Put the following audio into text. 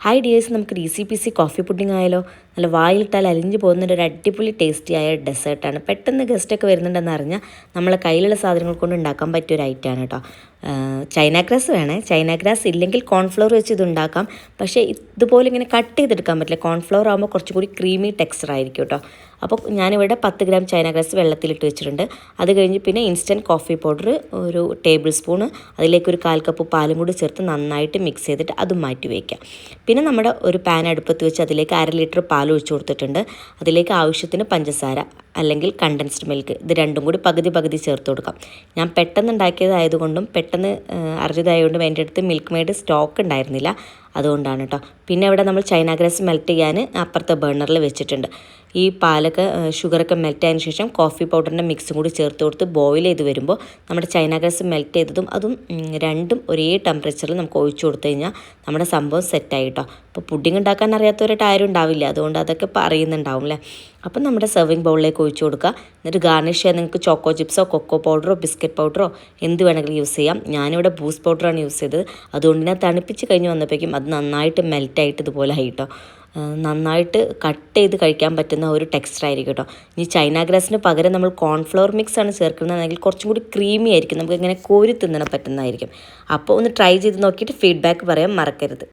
Hi dears, നമുക്കൊരു easy peasy coffee pudding ആയാലോ. നല്ല വായിലിട്ടാൽ അലിഞ്ഞു പോകുന്നൊരു അടിപൊളി ടേസ്റ്റിയായ ഡെസേർട്ടാണ്. പെട്ടെന്ന് ഗസ്റ്റൊക്കെ വരുന്നുണ്ടെന്ന് അറിഞ്ഞാൽ നമ്മളെ കയ്യിലുള്ള സാധനങ്ങൾ കൊണ്ട് ഉണ്ടാക്കാൻ പറ്റിയ ഒരു ഐറ്റമാണ് കേട്ടോ. ചൈന ഗ്രാസ് വേണേ. ചൈന ഗ്രാസ് ഇല്ലെങ്കിൽ കോൺഫ്ലവർ വെച്ച് ഇത് ഉണ്ടാക്കാം. പക്ഷേ ഇതുപോലെ ഇങ്ങനെ കട്ട് ചെയ്തെടുക്കാൻ പറ്റില്ല. കോൺഫ്ലവർ ആകുമ്പോൾ കുറച്ചും കൂടി ക്രീമി ടെക്സ്ചർ ആയിരിക്കും കേട്ടോ. അപ്പോൾ ഞാനിവിടെ 10 ഗ്രാം ചൈന ഗ്രാസ് വെള്ളത്തിലിട്ട് വെച്ചിട്ടുണ്ട്. അത് കഴിഞ്ഞ് പിന്നെ ഇൻസ്റ്റൻറ്റ് കോഫി പൗഡർ ഒരു ടേബിൾ സ്പൂണ്, അതിലേക്ക് ഒരു 1/4 കപ്പ് പാലും കൂടി ചേർത്ത് നന്നായിട്ട് മിക്സ് ചെയ്തിട്ട് അതും മാറ്റി വയ്ക്കാം. പിന്നെ നമ്മുടെ ഒരു പാൻ അടുപ്പത്ത് വെച്ച് അതിലേക്ക് 1/2 ലിറ്റർ പാൽ ഒഴിച്ചു കൊടുത്തിട്ടുണ്ട്. അതിലേക്ക് ആവശ്യത്തിന് പഞ്ചസാര അല്ലെങ്കിൽ കണ്ടൻസ്ഡ് മിൽക്ക്, ഇത് രണ്ടും കൂടി പകുതി ചേർത്ത് കൊടുക്കാം. ഞാൻ പെട്ടെന്ന് ഉണ്ടാക്കിയതായതുകൊണ്ടും പെട്ടെന്ന് അറിഞ്ഞതായതുകൊണ്ടും എൻ്റെ അടുത്ത് മിൽക്ക് മെയ്ഡ് സ്റ്റോക്ക് ഉണ്ടായിരുന്നില്ല, അതുകൊണ്ടാണ് കേട്ടോ. പിന്നെ ഇവിടെ നമ്മൾ ചൈന ഗ്രാസ് മെൽറ്റ് ചെയ്യാൻ അപ്പുറത്തെ ബർണറിൽ വെച്ചിട്ടുണ്ട്. ഈ പാലൊക്കെ ഷുഗറൊക്കെ മെൽറ്റ് ആയതിനു ശേഷം കോഫി പൗഡറിൻ്റെ മിക്സും കൂടി ചേർത്ത് കൊടുത്ത് ബോയിൽ ചെയ്ത് വരുമ്പോൾ നമ്മുടെ ചൈന ഗ്രാസ് മെൽറ്റ് ചെയ്തതും അതും രണ്ടും ഒരേ ടെമ്പറേച്ചറിൽ നമുക്ക് ഒഴിച്ചു കൊടുത്തു കഴിഞ്ഞാൽ നമ്മുടെ സംഭവം സെറ്റായി കേട്ടോ. അപ്പോൾ പുഡിംഗ് ഉണ്ടാക്കാൻ അറിയാത്തവരായിട്ട് ആരും ഉണ്ടാവില്ല, അതുകൊണ്ട് അതൊക്കെ അറിയുന്നുണ്ടാവും അല്ലേ. അപ്പം നമ്മുടെ സെർവിങ് ബൗളിലേക്ക് ഒഴിച്ചു കൊടുക്കുക. എന്നിട്ട് ഗാർണിഷ് ചെയ്യാൻ നിങ്ങൾക്ക് ചോക്കോ ചിപ്സോ കൊക്കോ പൗഡറോ ബിസ്ക്കറ്റ് പൗഡറോ എന്ത് വേണമെങ്കിലും യൂസ് ചെയ്യാം. ഞാനിവിടെ ബൂസ്റ്റ് പൗഡറാണ് യൂസ് ചെയ്തത്. അതുകൊണ്ട് ഞാൻ തണുപ്പിച്ച് കഴിഞ്ഞ് വന്നപ്പോഴേക്കും അത് നന്നായിട്ട് മെൽറ്റായിട്ട് ഇതുപോലെ ആയി കേട്ടോ. നന്നായിട്ട് കട്ട് ചെയ്ത് കഴിക്കാൻ പറ്റുന്ന ഒരു ടെക്സ്ചർ ആയിരിക്കും കേട്ടോ. ഇനി ചൈന ഗ്രാസിന് പകരം നമ്മൾ കോൺഫ്ലവർ മിക്സ് ആണ് ചേർക്കുന്നതെങ്കിൽ കുറച്ചും കൂടി ക്രീമി ആയിരിക്കും, നമുക്ക് ഇങ്ങനെ കോരി തിന്നണം പറ്റുന്നതായിരിക്കും. അപ്പോൾ ഒന്ന് ട്രൈ ചെയ്ത് നോക്കിയിട്ട് ഫീഡ്ബാക്ക് പറയാൻ മറക്കരുത്.